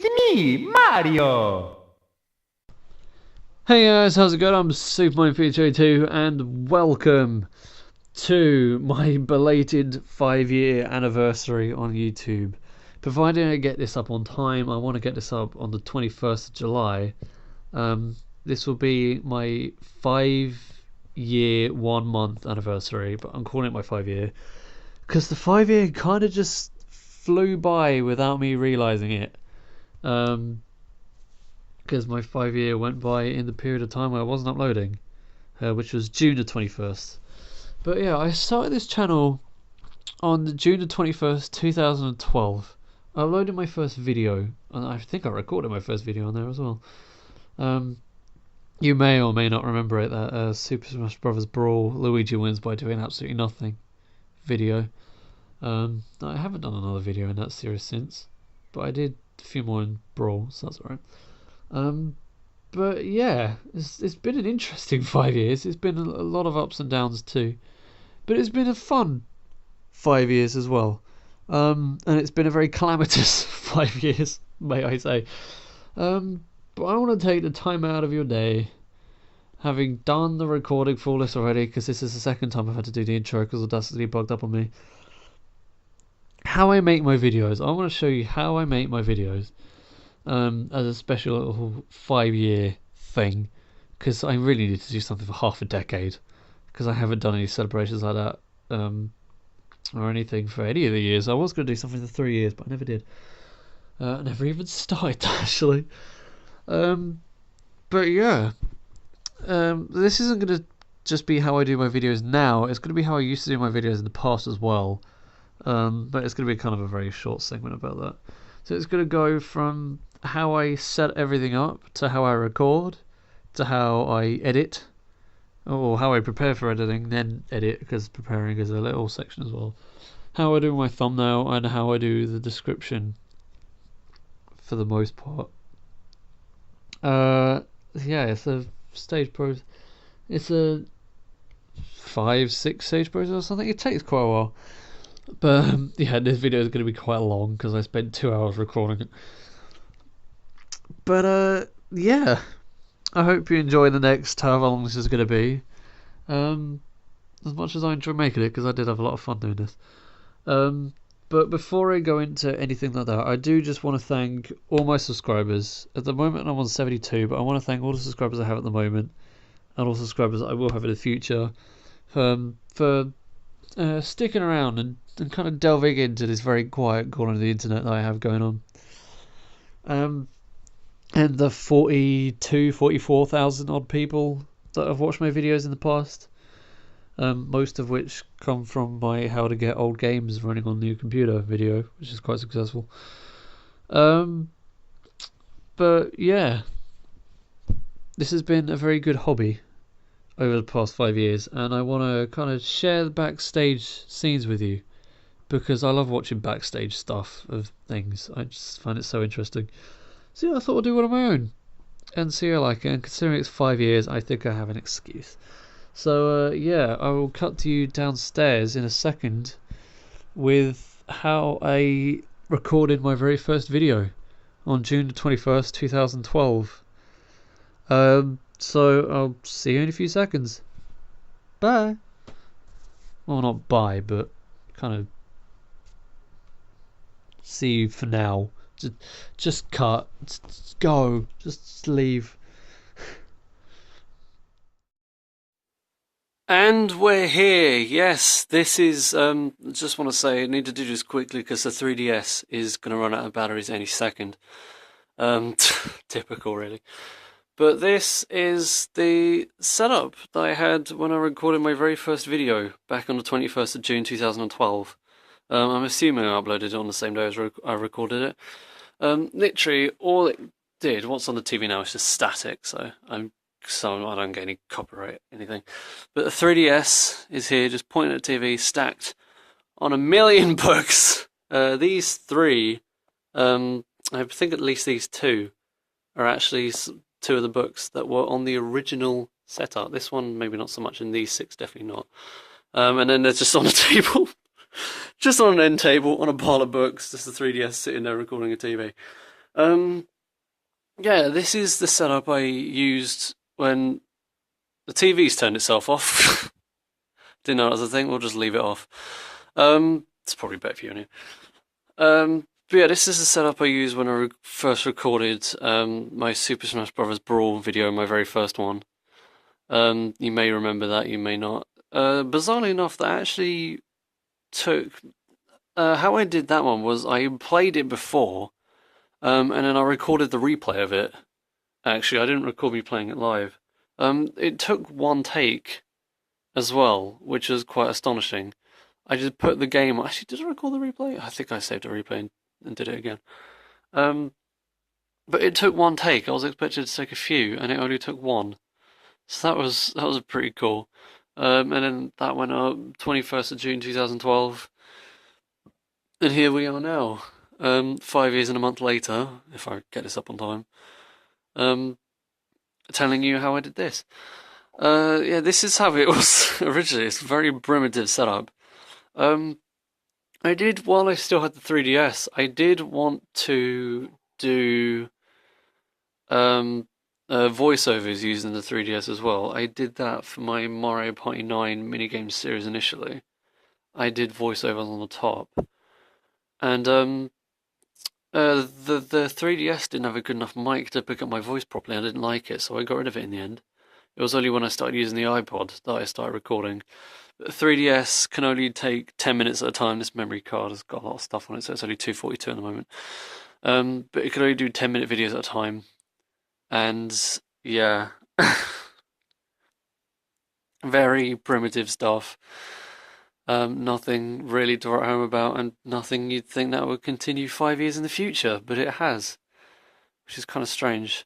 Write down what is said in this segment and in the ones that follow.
It's me, Mario! Hey guys, how's it going? I'm Superboo and welcome to my belated 5-year anniversary on YouTube. Providing I get this up on time, I want to get this up on the 21st of July. This will be my 5-year, 1 month anniversary, but I'm calling it my 5-year because the 5-year kind of just flew by without me realizing it. Because my 5-year went by in the period of time where I wasn't uploading, which was June the 21st. But yeah, I started this channel on June the 21st, 2012. I uploaded my first video, and I think I recorded my first video on there as well. You may or may not remember it, that Super Smash Bros. Brawl Luigi wins by doing absolutely nothing video. I haven't done another video in that series since, but I did a few more in Brawl, so that's alright. But yeah, it's been an interesting 5 years. It's been a lot of ups and downs too, but it's been a fun 5 years as well. And it's been a very calamitous 5 years, may I say. But I want to take the time out of your day, having done the recording for all this already, because this is the second time I've had to do the intro because Audacity bugged up on me. How I make my videos. I want to show you how I make my videos. As a special little 5-year thing, because I really need to do something for half a decade, because I haven't done any celebrations like that or anything for any of the years. I was going to do something for 3 years, but I never did. I never even started actually. But yeah, this isn't going to just be how I do my videos now. It's going to be how I used to do my videos in the past as well. But it's going to be kind of a very short segment about that. So it's going to go from how I set everything up, to how I record, to how I edit, or how I prepare for editing, then edit, because preparing is a little section as well. How I do my thumbnail, and how I do the description for the most part. Yeah, it's a stage process. It's a 5-6 stage process or something. It takes quite a while. But yeah, this video is going to be quite long because I spent 2 hours recording it. But yeah, I hope you enjoy the next however long this is going to be. As much as I enjoy making it, because I did have a lot of fun doing this. But before I go into anything like that, I do just want to thank all my subscribers. At the moment I'm on 72, but I want to thank all the subscribers I have at the moment, and all the subscribers I will have in the future, for sticking around and kind of delving into this very quiet corner of the internet that I have going on. And the 44,000 odd people that have watched my videos in the past, most of which come from my how to get old games running on new computer video, which is quite successful. But yeah, this has been a very good hobby over the past 5 years, and I want to kind of share the backstage scenes with you, because I love watching backstage stuff of things. I just find it so interesting. So yeah, I thought I'd do one of my own and see how I like it, and considering it's 5 years, I think I have an excuse. So yeah, I will cut to you downstairs in a second with how I recorded my very first video on June the 21st, 2012. So I'll see you in a few seconds. Bye. Well, not bye, but kind of see you for now. Just cut. Just go. Just leave. And we're here. Yes, this is. Just want to say I need to do this quickly because the 3DS is going to run out of batteries any second. Typical, really. But this is the setup that I had when I recorded my very first video back on the 21st of June 2012. I'm assuming I uploaded it on the same day as I recorded it. Literally, all it did, what's on the TV now is just static, so I don't get any copyright anything. But the 3DS is here, just pointing at TV, stacked on a million books. These three, I think at least these two, are actually two of the books that were on the original setup. This one maybe not so much, and these six definitely not. And then they're just on a table, just on an end table, on a pile of books, just the 3DS sitting there recording a TV. Yeah, this is the setup I used when the TV's turned itself off. Didn't know that was a thing. We'll just leave it off. It's probably better for you anyway. But yeah, this is the setup I used when I first recorded my Super Smash Bros. Brawl video, my very first one. You may remember that, you may not. Bizarrely enough, that actually took. How I did that one was I played it before, and then I recorded the replay of it. Actually, I didn't record me playing it live. It took one take as well, which was quite astonishing. I just put the game. Actually, did I record the replay? I think I saved a replay and did it again. But it took one take. I was expected to take a few, and it only took one. So that was pretty cool. And then that went up 21st of June 2012, and here we are now. 5 years and a month later, if I get this up on time. Telling you how I did this. Yeah, this is how it was originally. It's a very primitive setup. I did, while I still had the 3DS, I did want to do voiceovers using the 3DS as well. I did that for my Mario Party 9 minigame series initially. I did voiceovers on the top. And the 3DS didn't have a good enough mic to pick up my voice properly. I didn't like it, so I got rid of it in the end. It was only when I started using the iPod that I started recording. The 3DS can only take 10 minutes at a time. This memory card has got a lot of stuff on it, so it's only 242 at the moment. But it can only do 10-minute videos at a time. And yeah, very primitive stuff. Nothing really to write home about, and nothing you'd think that would continue 5 years in the future, but it has, which is kind of strange.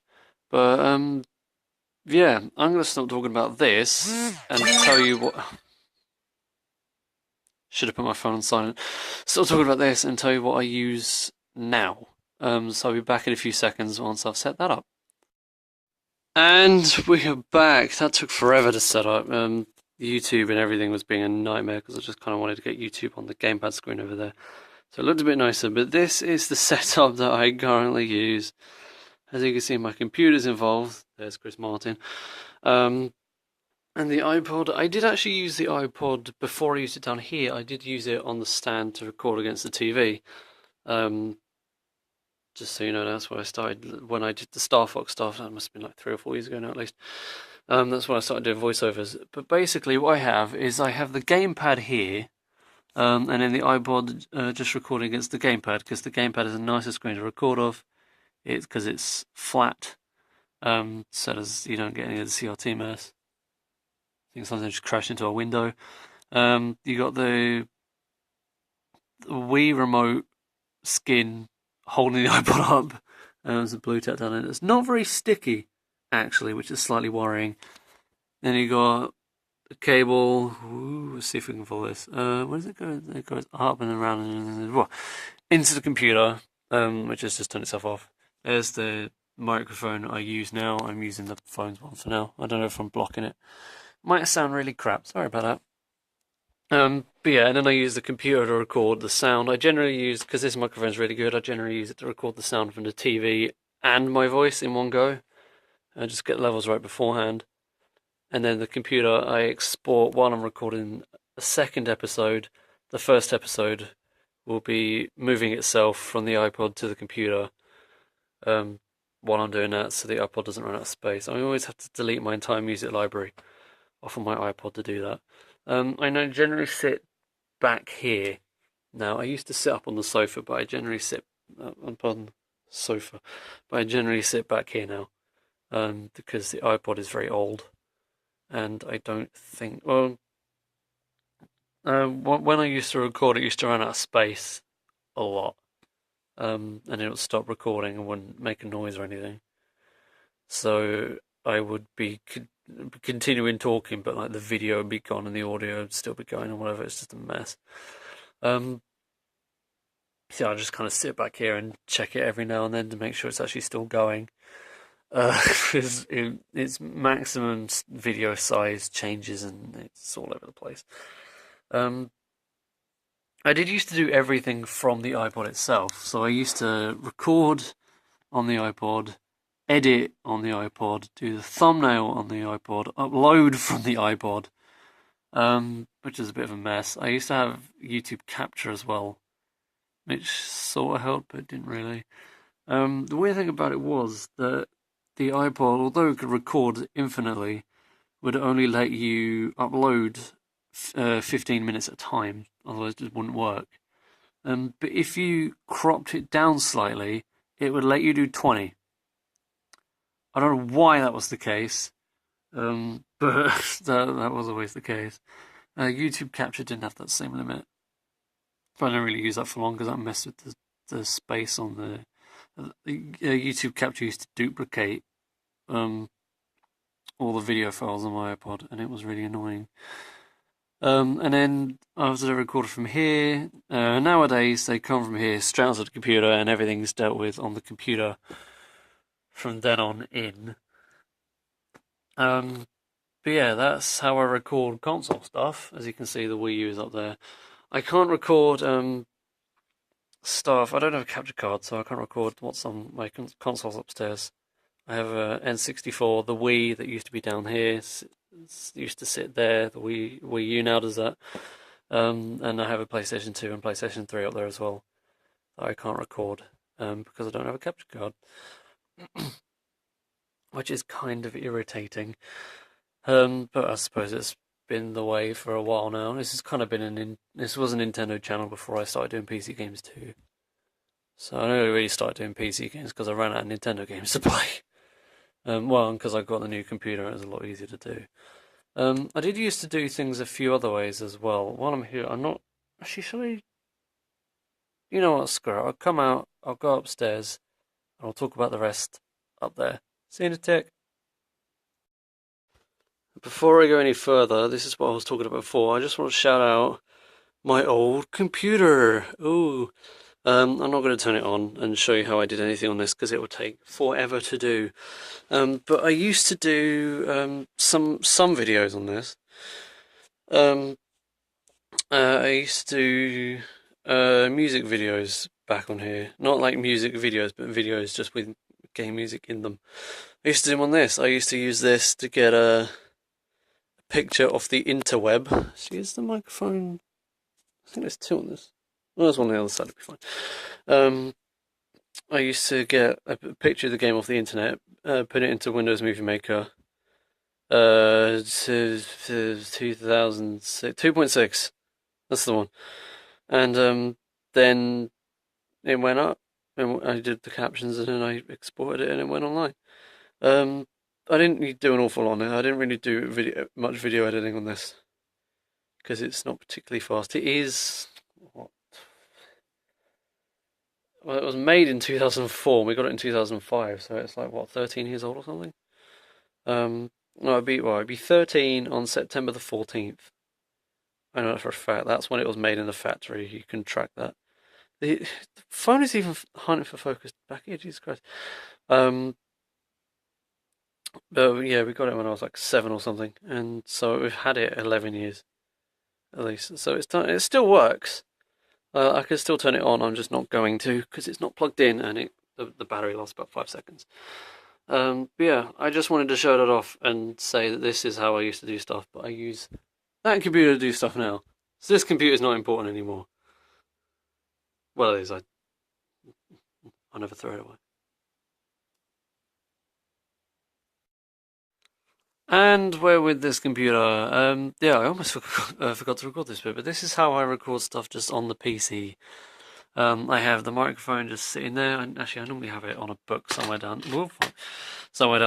But yeah, I'm gonna stop talking about this and tell you what. Should have put my phone on silent. Stop talking about this and tell you what I use now. So I'll be back in a few seconds once I've set that up. And we are back. That took forever to set up. YouTube and everything was being a nightmare because I just kind of wanted to get YouTube on the gamepad screen over there. So it looked a bit nicer, but this is the setup that I currently use. As you can see, my computer's involved. There's Chris Martin. And the iPod, I did actually use the iPod before I used it down here. I did use it on the stand to record against the TV. Just so you know, that's where I started when I did the Star Fox stuff. That must have been like 3 or 4 years ago now, at least. That's when I started doing voiceovers. But basically, what I have is I have the gamepad here, and then the iPod just recording against the gamepad because the gamepad is a nicer screen to record off. It's because it's flat, so as you don't get any of the CRT mess. I think sometimes just crash into a window. You got the Wii remote skin holding the iPod up. There's a blue tack down it. It's not very sticky, actually, which is slightly worrying. Then you got the cable. Ooh, let's see if we can follow this. Where does it go? It goes up and around and into the computer, which has just turned itself off. There's the microphone I use now. I'm using the phone's one for now. I don't know if I'm blocking it. Might sound really crap. Sorry about that. But yeah, and then I use the computer to record the sound. I generally use, because this microphone's really good, I generally use it to record the sound from the TV and my voice in one go. I just get the levels right beforehand. And then the computer, I export while I'm recording a second episode. The first episode will be moving itself from the iPod to the computer while I'm doing that, so the iPod doesn't run out of space. I always have to delete my entire music library off of my iPod to do that. I now generally sit back here. Now, I used to sit up on the sofa, but I generally sit on sofa, but I generally sit back here now because the iPod is very old, and I don't think. Well, when I used to record, it used to run out of space a lot, and it would stop recording and wouldn't make a noise or anything. So I would be continuing talking, but like the video would be gone and the audio would still be going and whatever. It's just a mess. So I just kind of sit back here and check it every now and then to make sure it's actually still going. Its maximum video size changes and it's all over the place. I did used to do everything from the iPod itself. So I used to record on the iPod, edit on the iPod, do the thumbnail on the iPod, upload from the iPod, which is a bit of a mess. I used to have YouTube Capture as well, which sort of helped, but didn't really. The weird thing about it was that the iPod, although it could record infinitely, would only let you upload 15 minutes at a time, otherwise it just wouldn't work. But if you cropped it down slightly, it would let you do 20. I don't know why that was the case, but that was always the case. YouTube Capture didn't have that same limit, but I didn't really use that for long because that messed with the space on the YouTube Capture used to duplicate all the video files on my iPod, and it was really annoying. And then after I recorded from here, nowadays they come from here straight onto the computer, and everything's dealt with on the computer from then on in. But yeah, that's how I record console stuff. As you can see, the Wii U is up there. I can't record stuff. I don't have a capture card, so I can't record what's on my consoles upstairs. I have a N64, the Wii that used to be down here, used to sit there. The Wii U now does that. And I have a PlayStation 2 and PlayStation 3 up there as well that I can't record because I don't have a capture card. Which is kind of irritating. But I suppose it's been the way for a while now. This has kind of been this was a Nintendo channel before I started doing PC games too. So I only really started doing PC games because I ran out of Nintendo games to play. Well, because I got the new computer, it was a lot easier to do. I did used to do things a few other ways as well. While I'm here, I'm not actually. Shall I? You know what? Screw it. I'll come out. I'll go upstairs, and I'll talk about the rest up there. See you in a tick. Before I go any further, this is what I was talking about before. I just want to shout out my old computer. Ooh. I'm not going to turn it on and show you how I did anything on this because it would take forever to do. But I used to do some videos on this. I used to do music videos back on here. Not like music videos, but videos just with game music in them. I used to do them on this. I used to use this to get a picture of the interweb. See, is the microphone? I think there's two on this. Well, there's one on the other side, it'll be fine. I used to get a picture of the game off the internet, put it into Windows Movie Maker, 2006, 2.6, that's the one. And then it went up, and I did the captions, and then I exported it, and it went online. I didn't do an awful lot on it. I didn't really do much video editing on this, because it's not particularly fast. It is... Well, it was made in 2004. We got it in 2005, so it's like what, 13 years old or something. No, it'd be 13 on September the 14th. I know that for a fact. That's when it was made in the factory. You can track that. The phone is even hunting for focus back here. Jesus Christ. But yeah, we got it when I was like 7 or something, and so we've had it 11 years at least. So it's done. It still works. I can still turn it on, I'm just not going to, because it's not plugged in, and the battery lasts about 5 seconds. But yeah, I just wanted to show that off and say that this is how I used to do stuff, but I use that computer to do stuff now. So this computer is not important anymore. Well, it is. I never throw it away. And we're with this computer. Yeah, I almost forgot to record this bit, but this is how I record stuff just on the PC. I have the microphone just sitting there, and actually I normally have it on a book somewhere down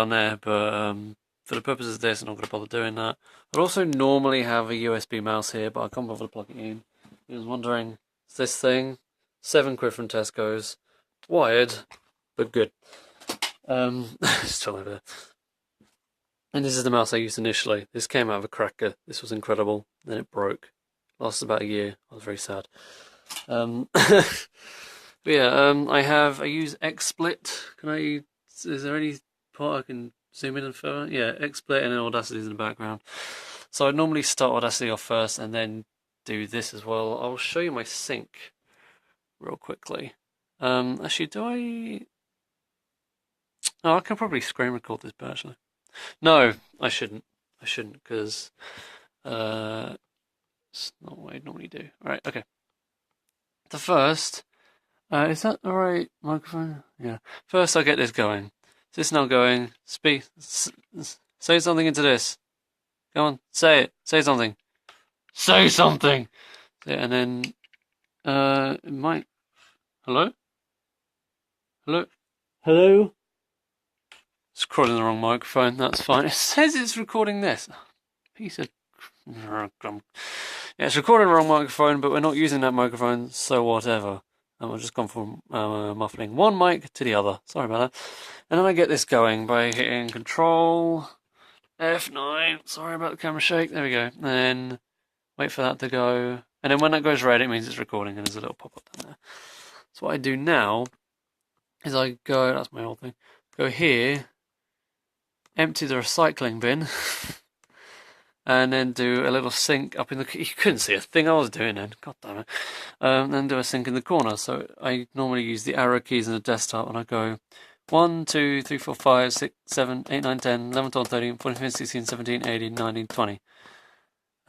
there, but for the purposes of this, I'm not going to bother doing that. I also normally have a USB mouse here, but I can't bother to plug it in. I was wondering, it's this thing, £7 from Tesco's, wired, but good. Still over there. And this is the mouse I used initially. This came out of a cracker. This was incredible. Then it broke. Lasted about a year. I was very sad. But yeah, I use XSplit. Is there any part I can zoom in and further? Yeah, XSplit, and then Audacity is in the background. So I'd normally start Audacity off first and then do this as well. I'll show you my sync real quickly. Actually, do I... Oh, I can probably screen record this bit, actually. No, I shouldn't. I shouldn't, because it's not what I normally do. Right, okay. The first, is that the right microphone? Yeah. First, I get this going. Is this now going? Say something into this. Go on, say it. Say something. Say something! And then, it might. Hello? Hello? Hello? It's recording the wrong microphone, that's fine. It says it's recording this. Piece of. Yeah, it's recording the wrong microphone, but we're not using that microphone, so whatever. And we've just gone from muffling one mic to the other. Sorry about that. And then I get this going by hitting Control F9. Sorry about the camera shake. There we go. And then wait for that to go. And then when that goes red, it means it's recording, and there's a little pop-up down there. So what I do now is I go, that's my old thing, go here, empty the recycling bin, and then do a little sync up in the... You couldn't see a thing I was doing then, god damn it. Then do a sync in the corner. So I normally use the arrow keys in the desktop, and I go 1, 2, 3, 4, 5, 6, 7, 8, 9, 10, 11, 12, 13, 14, 15, 16, 17, 18, 19, 20.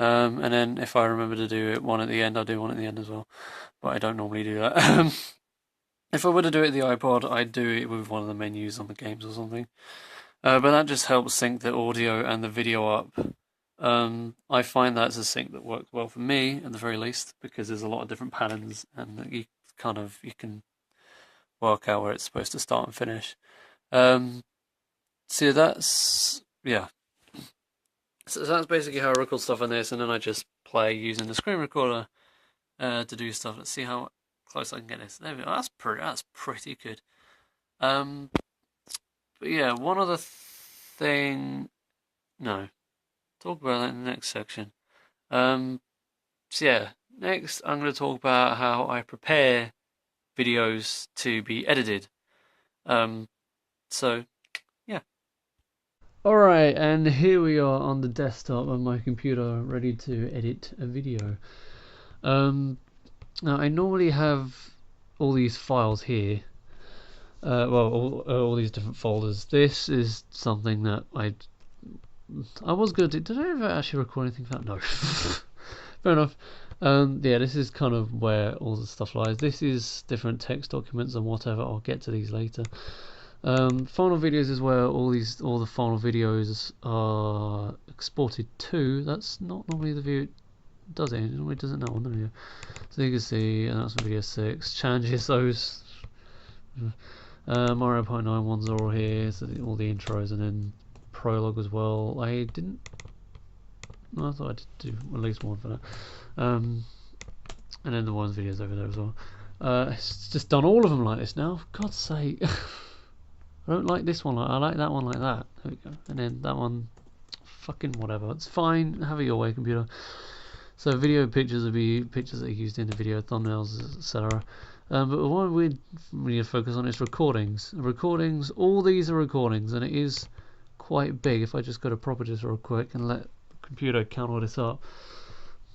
And then if I remember to do it one at the end, I'll do one at the end as well. But I don't normally do that. If I were to do it with the iPod, I'd do it with one of the menus on the games or something. But that just helps sync the audio and the video up. I find that's a sync that works well for me, at the very least, because there's a lot of different patterns, and you can work out where it's supposed to start and finish. So that's So that's basically how I record stuff on this, and then I just play using the screen recorder to do stuff. Let's see how close I can get this. There we go. That's pretty good. But yeah, one other thing. No, talk about that in the next section. So yeah, next I'm going to talk about how I prepare videos to be edited. So yeah. Alright, and here we are on the desktop on my computer, ready to edit a video. Now I normally have all these files here. All these different folders. This is something that I was going to do. Did I ever actually record anything for that? No. Fair enough. Yeah, this is kind of where all the stuff lies. This is different text documents and whatever. I'll get to these later. Final videos is where all the final videos are exported to. That's not normally the view. Does it? It normally doesn't that one, doesn't it? So you can see, and that's video 6. Changes those. Mario Party 9 ones are all here, so all the intros, and then prologue as well. I thought I did do at least one for that. And then the ones videos over there as well. It's just done all of them like this now, for God's sake. I don't like this one, I like that one like that. There we go. And then that one, fucking whatever. It's fine, have it your way, computer. So video pictures will be pictures that are used in the video, thumbnails, etc. But what we need to focus on is recordings. Recordings, all these are recordings, and it is quite big. If I just go to properties real quick and let the computer count all this up,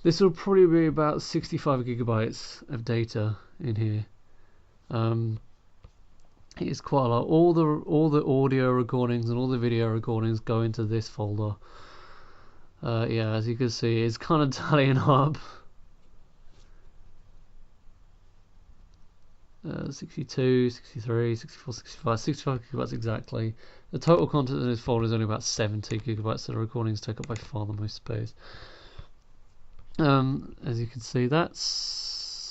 this will probably be about 65 gigabytes of data in here. It is quite a lot. All the audio recordings and all the video recordings go into this folder. Yeah, as you can see, it's kind of tallying up. 62, 63, 64, 65 gigabytes exactly. The total content in this folder is only about 70 gigabytes, so the recordings take up by far the most space. As you can see, that's...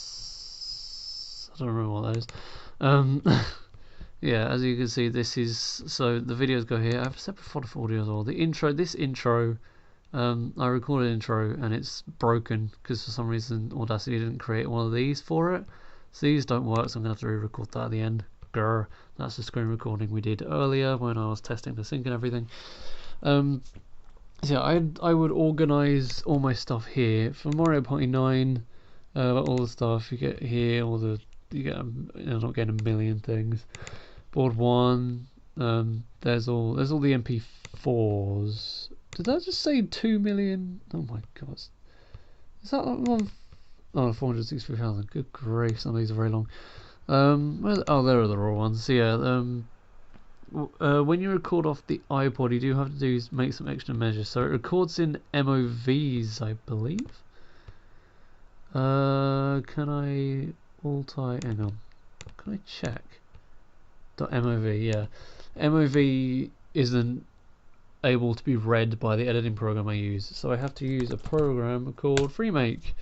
I don't remember what that is. Yeah, as you can see, this is... So the videos go here. I have a separate folder for audio as well. The intro, this intro... I recorded an intro and it's broken because for some reason Audacity didn't create one of these for it. So these don't work, so I'm going to have to re-record that at the end. Grr. That's the screen recording we did earlier when I was testing the sync and everything. So yeah, I would organise all my stuff here. For Mario Party 9, all the stuff you get here, you're not getting a million things. Board 1, there's all the MP4s. Did that just say 2 million? Oh my god. Is that one? Oh, 463,000. Good grief, some of these are very long. Oh, there are the raw ones. So yeah, when you record off the iPod, you do have to make some extra measures. So it records in MOVs, I believe. Can I hang on. Can I check? .mov, yeah. MOV isn't able to be read by the editing program I use, so I have to use a program called Freemake.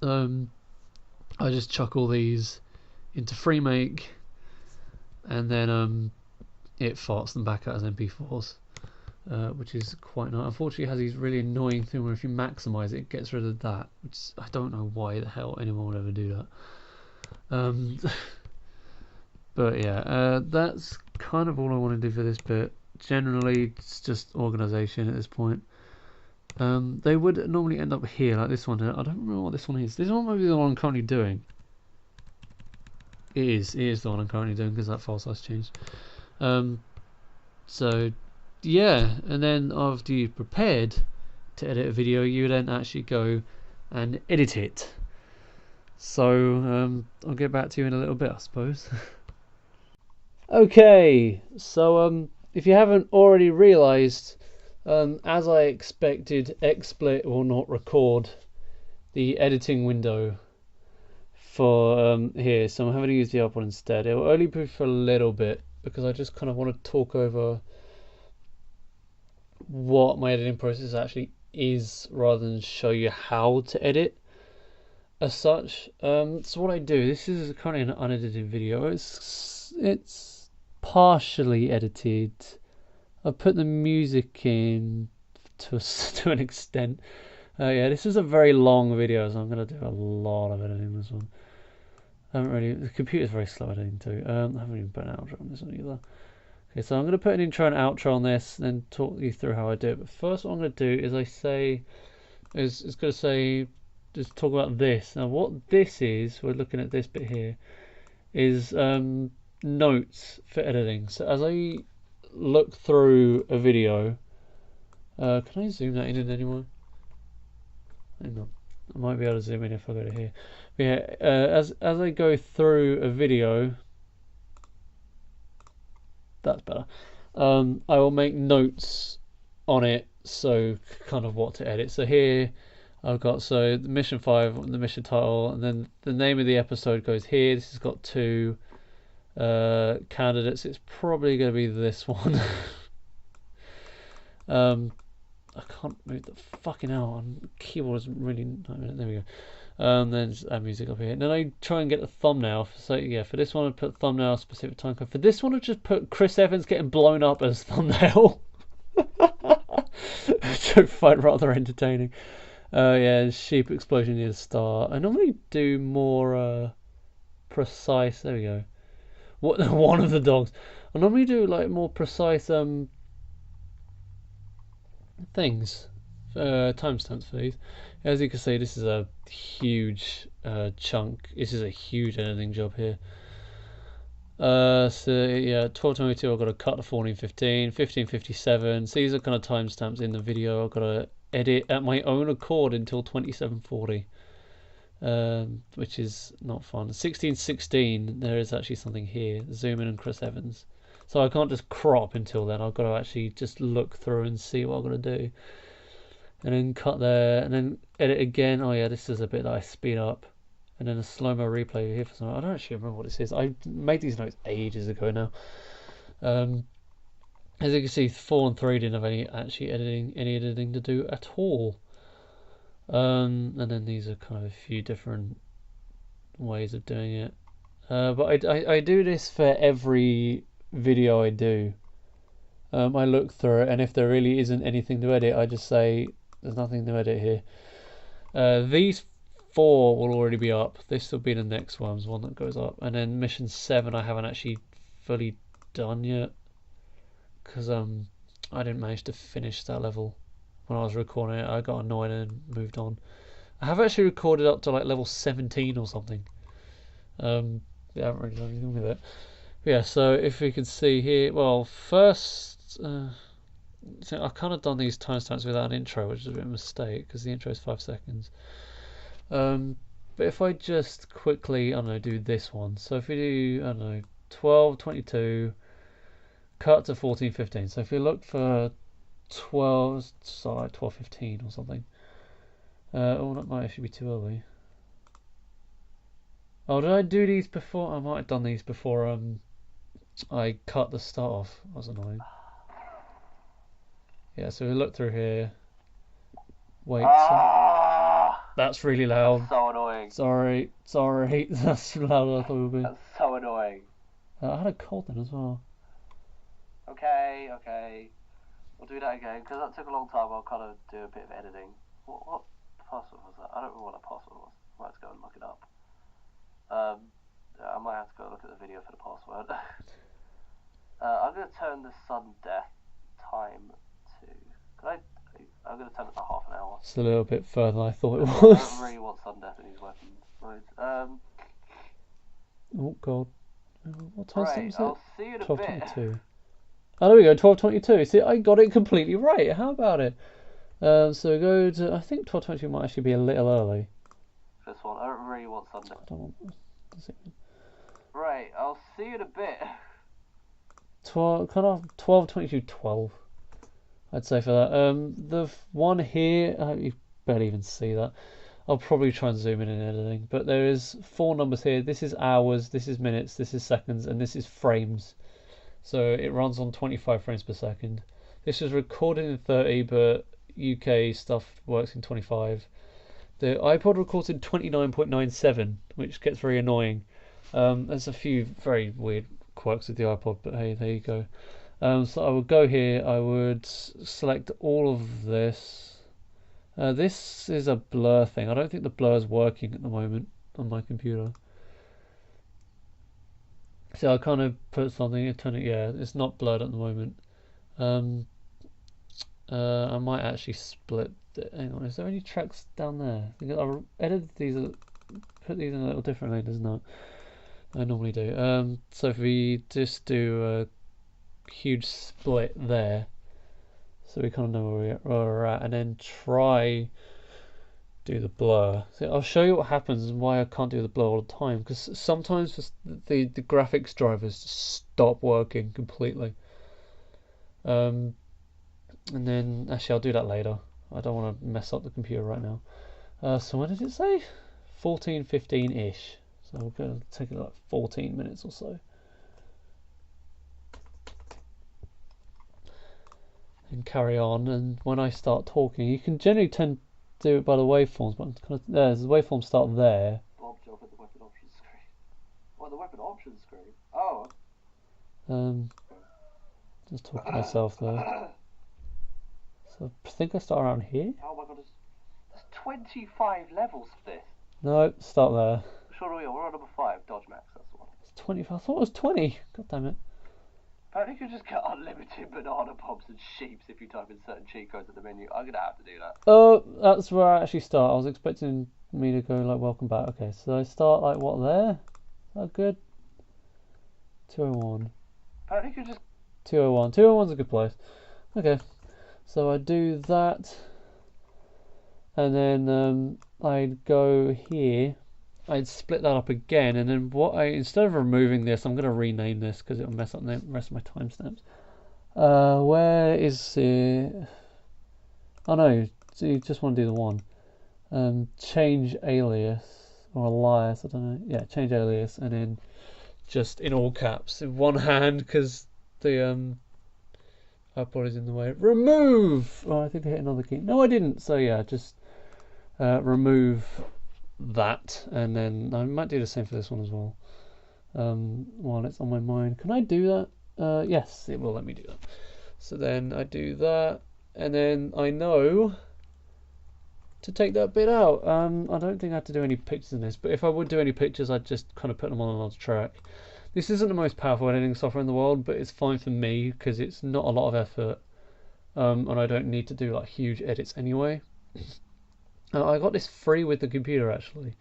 I just chuck all these into Freemake, and then it farts them back out as MP4s, which is quite nice. Unfortunately, it has these really annoying thing where if you maximize it, it gets rid of that, which I don't know why the hell anyone would ever do that. But yeah, that's kind of all I want to do for this bit. Generally, it's just organisation at this point. They would normally end up here, like this one. I don't remember what this one is. This one might be the one I'm currently doing. It is the one I'm currently doing because that file size changed. So yeah, and then after you've prepared to edit a video, you then actually go and edit it. So I'll get back to you in a little bit, I suppose. Okay, so if you haven't already realised, as I expected, XSplit will not record the editing window for here, so I'm having to use the up one instead. It will only be for a little bit because I just kind of want to talk over what my editing process actually is rather than show you how to edit as such. So what I do, this is currently an unedited video. It's partially edited. I put the music in to an extent. Yeah, this is a very long video, so I'm going to do a lot of editing this one. The computer's very slow editing too. I haven't even put an outro on this one either. Okay, so I'm going to put an intro and outro on this, and then talk you through how I do it. But first, what I'm going to do is just talk about this. Now, what this is, we're looking at this bit here, is notes for editing. So as I look through a video, can I zoom that in anymore? Hang on, I might be able to zoom in if I go to here. But yeah, as I go through a video, that's better. I will make notes on it, so kind of what to edit. So here I've got the mission 5, the mission title, and then the name of the episode goes here. This has got 2 candidates. It's probably going to be this one. I can't move the fucking hell. The keyboard isn't really. There we go. Then just add music up here. And then I try and get the thumbnail. So yeah, for this one I put thumbnail specific time code. For this one I just put Chris Evans getting blown up as thumbnail. Which I find rather entertaining. Yeah, sheep explosion near the start. I normally do more precise. There we go. One of the dogs. I normally do like more precise things, timestamps for these. As you can see, this is a huge chunk. This is a huge editing job here. So yeah, 12:22. I've got to cut to 14:15, 15:57. So these are kind of timestamps in the video. I've got to edit at my own accord until 27:40. Which is not fun. 16:16, there is actually something here. Zoom in on Chris Evans. So I can't just crop until then. I've got to actually just look through and see what I've got to do. And then cut there, and then edit again. Oh yeah, this is a bit that I speed up. And then a slow-mo replay here for some. I don't actually remember what this is. I made these notes ages ago now. As you can see, 4 and 3 didn't have any editing to do at all. And then these are kind of a few different ways of doing it. But I do this for every video I do. I look through it, and if there really isn't anything to edit, I just say there's nothing to edit here. These 4 will already be up. This will be the next one that goes up. And then mission 7 I haven't actually fully done yet, because I didn't manage to finish that level. When I was recording it, I got annoyed and moved on. I have actually recorded up to like level 17 or something. I haven't really done anything with it. But yeah, so if we can see here, well, first, so I've kind of done these timestamps without an intro, which is a bit of a mistake because the intro is 5 seconds. But if I just quickly, I don't know, do this one. So if we do, I don't know, 12:22, cut to 14:15. So if you look for 12:15 or something. Oh, that might actually be too early. Oh, did I do these before? I might have done these before I cut the start off. That was annoying. Yeah, so we look through here. Wait, that's really loud. That's so annoying. Sorry, that's louder than I thought it would be. That's so annoying. I had a cold then as well. Okay. We'll do that again, because that took a long time. I'll kind of do a bit of editing. What password was that? I don't remember what that password was. I might have to go and look it up. I might have to go look at the video for the password. I'm going to turn the sudden death time to... I'm going to turn it to half an hour. It's a little bit further than I thought it I was. don't really want sudden death in these weapons modes. Oh god. What time Right, was it? I'll see you in a bit. 12:22. Oh, there we go, 12:22. See, I got it completely right. How about it? So go to... I think 12:22 might actually be a little early. This one, I don't really want sudden death. I don't want... Right, I'll see you in a bit. 12:22. I'd say for that. The one here, you barely even see that. I'll probably try and zoom in editing, but there is 4 numbers here. This is hours, this is minutes, this is seconds, and this is frames. So it runs on 25 frames per second. This is recorded in 30, but UK stuff works in 25. The iPod records in 29.97, which gets very annoying. There's a few very weird quirks with the iPod, but hey, there you go. So I would go here, I would select all of this. This is a blur thing. I don't think the blur is working at the moment on my computer. So I kind of put something and turn it, yeah, it's not blurred at the moment. I might actually split it. Hang on, is there any tracks down there? Because I edited these, put these in a little differently, doesn't it? I normally do. So if we just do a huge split there, so we kind of know where we're at, and then try do the blur. So I'll show you what happens and why I can't do the blur all the time, because sometimes the graphics drivers just stop working completely. And then actually I'll do that later. I don't want to mess up the computer right now. So what did it say? 14:15-ish. So we're going to take it like 14 minutes or so. And carry on, and when I start talking, you can generally tend to do it by the waveforms, but kind of, there's the waveforms start there. Bob, jump at the weapon options screen. What, the weapon options screen? Oh. Just talking to myself there. So I think I start around here. Oh my god, there's 25 levels for this. No, start there. Which one are we on? We're on number 5, Dodge Max, that's the one. It's 20. I thought it was 20. God damn it. Apparently you can just get unlimited banana bombs and sheeps if you type in certain cheat codes at the menu. I'm going to have to do that. Oh, that's where I actually start. I was expecting me to go like welcome back. Okay, so I start like what there? Is that good? 201. Apparently you can just... 201. 201's a good place. Okay, so I do that, and then I'd go here. I'd split that up again, and then instead of removing this, I'm going to rename this because it'll mess up the rest of my timestamps. Where is it? Oh no, so you just want to do the one. Change alias or alias, I don't know. Yeah, change alias, and then just in all caps in one hand because the iPod is in the way. Remove. Oh, I think I hit another key. No, I didn't. So yeah, just remove that, and then I might do the same for this one as well. While it's on my mind, can I do that? Yes, it will let me do that. So then I do that, and then I know to take that bit out. I don't think I have to do any pictures in this, but if I would do any pictures, I'd just kind of put them on another track. This isn't the most powerful editing software in the world, but it's fine for me because it's not a lot of effort, and I don't need to do like huge edits anyway. I got this free with the computer actually.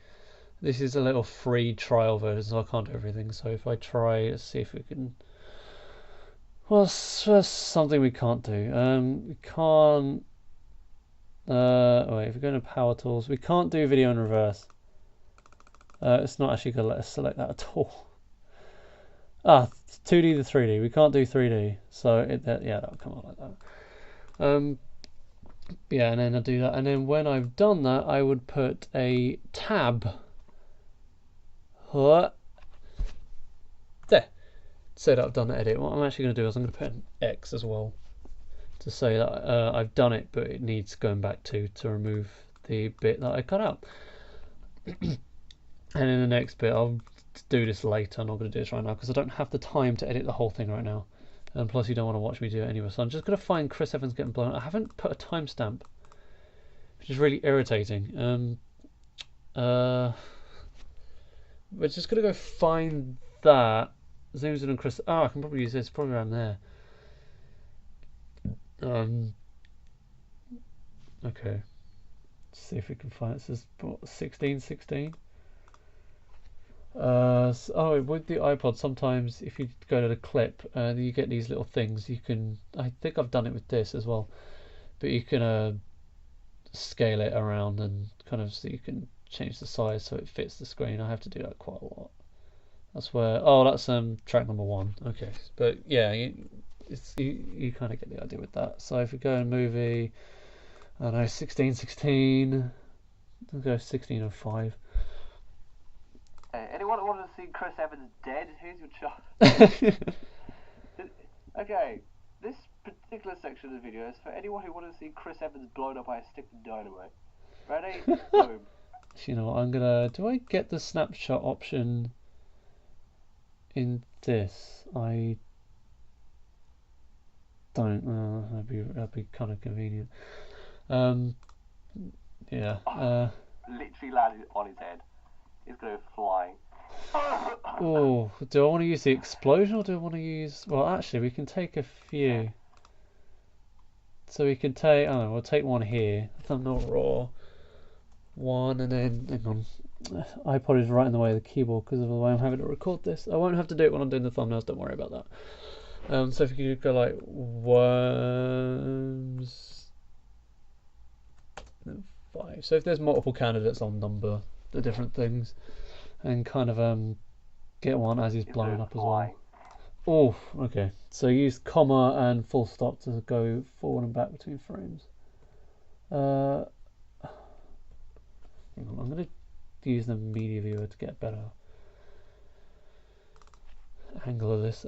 This is a little free trial version, so I can't do everything. So if I try, let's see if we can. Well, it's just something we can't do. We can't. Wait, if we go to Power Tools, we can't do video in reverse. It's not actually going to let us select that at all. 2D to 3D. We can't do 3D, so that'll come out like that. Yeah, and then I do that, and then when I've done that, I would put a tab. There. Say that I've done the edit. What I'm actually going to do is I'm going to put an X as well to say that I've done it, but it needs going back to remove the bit that I cut out. And in the next bit, I'll do this later. I'm not going to do this right now because I don't have the time to edit the whole thing right now. And plus, you don't want to watch me do it anyway. So I'm just going to find Chris Evans getting blown. I haven't put a timestamp, which is really irritating. We're just going to go find that. Zooms in on Chris. Oh, I can probably use this. Probably around there. Okay. Let's see if we can find it. It says 16. With the iPod, sometimes if you go to the clip, you get these little things. You can. I think I've done it with this as well, but you can scale it around and kind of so you can change the size so it fits the screen. I have to do that quite a lot. That's where. Oh, that's track number 1. Okay, but yeah, you kind of get the idea with that. So if we go in movie, I don't know, 16. I'll go 16:05. Anyone want to see Chris Evans dead? Here's your chance. Okay, this particular section of the video is for anyone who wants to see Chris Evans blown up by a stick of dynamite. Ready? Boom. You know what? I'm gonna. Do I get the snapshot option in this? I don't. That'd be kind of convenient. Yeah. Literally landed on his head. He's going to fly. Oh, do I want to use the explosion or do I want to use? Well, actually, we can take a few. So we can take. I don't know. We'll take one here. Thumbnail raw. One, and then hang on. iPod is right in the way of the keyboard because of the way I'm having to record this. I won't have to do it when I'm doing the thumbnails. Don't worry about that. So if you could go like worms. 5. So if there's multiple candidates, I'll number the different things and kind of get one as he's blowing up as well. Oh, okay. So use comma and full stop to go forward and back between frames. Hang on, I'm going to use the media viewer to get a better angle of this.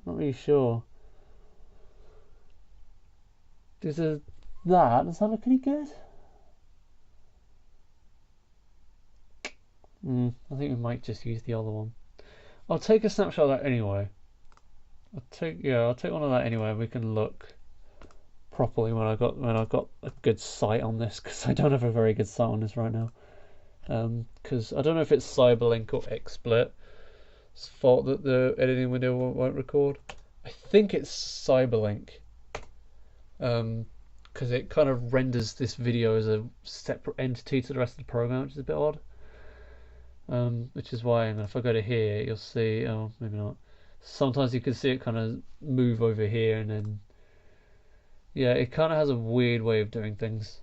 Not really sure. Does that look any good? I think we might just use the other one. I'll take a snapshot of that anyway. I'll take one of that anyway. We can look properly when I've got a good sight on this, because I don't have a very good sight on this right now. Because I don't know if it's Cyberlink or XSplit. It's fault that the editing window won't record. I think it's Cyberlink, because it kind of renders this video as a separate entity to the rest of the program, which is a bit odd. Which is why, if I go to here, you'll see. Oh, maybe not. Sometimes you can see it kind of move over here, and then yeah, it kind of has a weird way of doing things.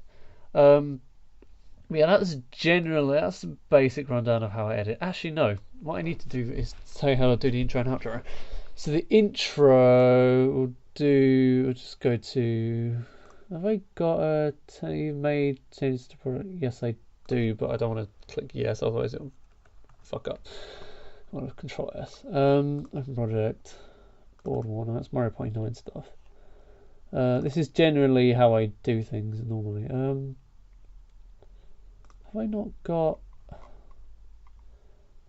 Yeah, that's the basic rundown of how I edit. Actually, no. What I need to do is tell you how to do the intro and outro. So the intro will do. I'll just go to. Have I got a made changes to product? Yes, I do, but I don't want to click yes, otherwise it'll fuck up. I want to Control S. Open project. Board one. That's Mario Party 9 stuff. This is generally how I do things normally. Have I not got?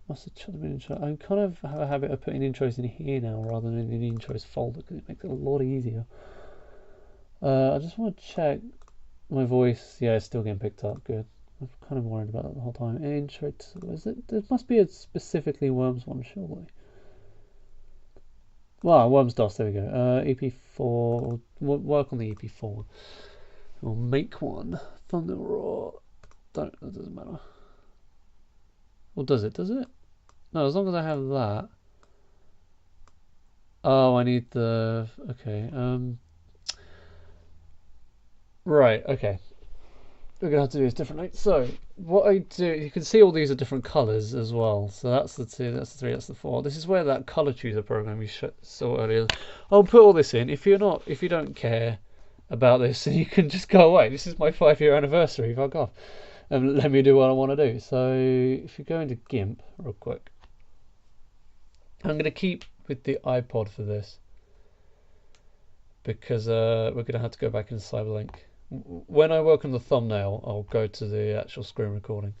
Must have chosen an intro. I kind of have a habit of putting intros in here now rather than in the intros folder because it makes it a lot easier. I just want to check my voice. Yeah, it's still getting picked up. Good. I'm kind of worried about that the whole time. Intro. Is it? There must be a specifically Worms one, surely. Well, Worms DOS. There we go. EP4. We'll work on the EP4. We'll make one. Thumbnail raw. That doesn't matter. Well, does it? Does it? No, as long as I have that. Oh, I need the. Okay. Right. Okay. we're gonna have to do this differently. So what I do, you can see all these are different colours as well. So that's the 2, that's the 3, that's the 4. This is where that colour chooser program you saw earlier. I'll put all this in. If you don't care about this, then you can just go away. This is my 5-year anniversary. Fuck off, and let me do what I want to do. So if you go into GIMP real quick, I'm gonna keep with the iPod for this because we're gonna have to go back into Cyberlink. When I work on the thumbnail, I'll go to the actual screen recording.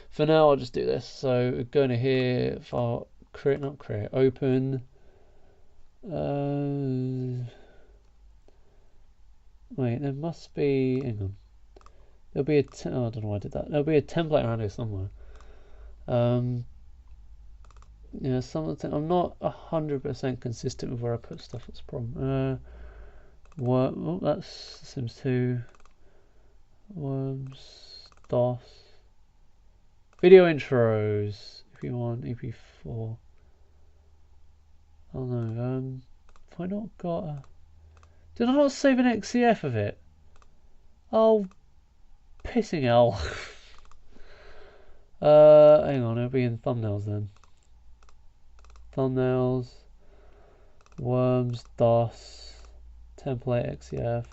For now, I'll just do this. So we're going to here, file, open. Wait, there must be, hang on. There'll be I don't know why I did that. There'll be a template around here somewhere. Yeah, something, I'm not 100% consistent with where I put stuff, that's the problem. What, oh, that's Sims 2. Worms, DOS, video intros, if you want, EP4. Oh no, have I not got a... Did I not save an XCF of it? Oh, pissing hell. Hang on, it'll be in thumbnails then. Thumbnails, Worms, DOS, template XCF.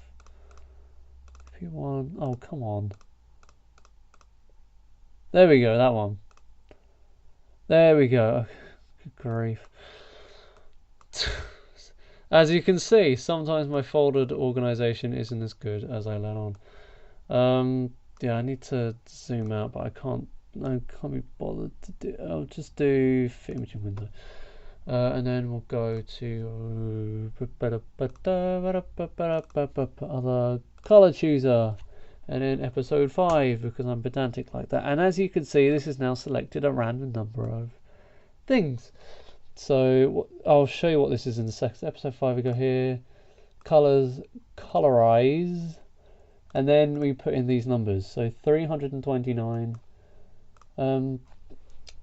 If you want, oh come on. There we go, that one. There we go. Good grief. As you can see, sometimes my folded organization isn't as good as I let on. Yeah, I need to zoom out, but I can't be bothered to do. I'll just do fit imaging window, and then we'll go to other color chooser, and then episode 5 because I'm pedantic like that. And as you can see, this has now selected a random number of things. So I'll show you what this is in a second. Episode 5, we go here, colors, colorize, and then we put in these numbers. So 329.